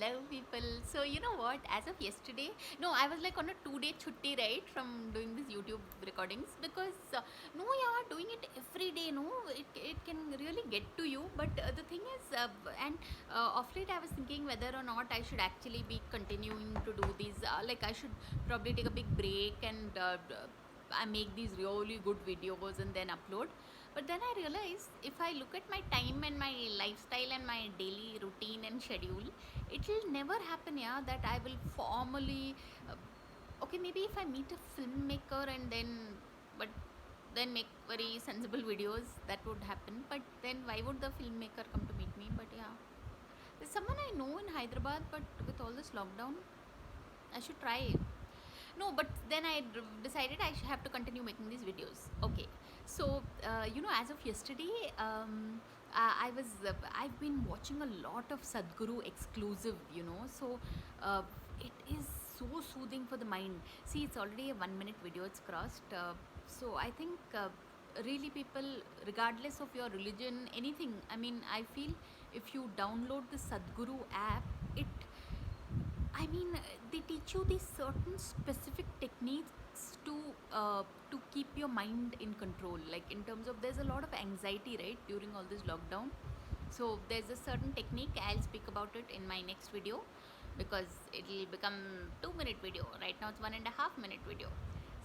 Hello, people. So, you know what? As of yesterday, no, I was like on a 2 day chutti, right, from doing these YouTube recordings because, no, yeah, doing it every day, no, it can really get to you. But the thing is, and off late, I was thinking whether or not I should actually be continuing to do these. Like, I should probably take a big break and I make these really good videos and then upload. But then I realized if I look at my time and my lifestyle and my daily routine and schedule, it will never happen, yeah, that I will formally. Okay, maybe if I meet a filmmaker and but then make very sensible videos, that would happen. But then why would the filmmaker come to meet me? But yeah, there's someone I know in Hyderabad, but with all this lockdown, I should try. No, but then decided I should have to continue making these videos. Okay, so as of yesterday, I've been watching a lot of Sadhguru exclusive. So uh, it is so soothing for the mind. See, it's already a 1 minute video. It's crossed. So I think. Really, people, regardless of your religion, anything, I mean, I feel if you download the Sadhguru app, it I mean, they teach you these certain specific techniques to keep your mind in control. Like in terms of, there's a lot of anxiety, right, during all this lockdown. So there's a certain technique. I'll speak about it in my next video because it'll become 2 minute video. Right now it's 1.5 minute video.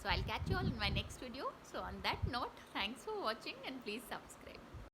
So I'll catch you all in my next video. So on that note, thanks for watching and please subscribe.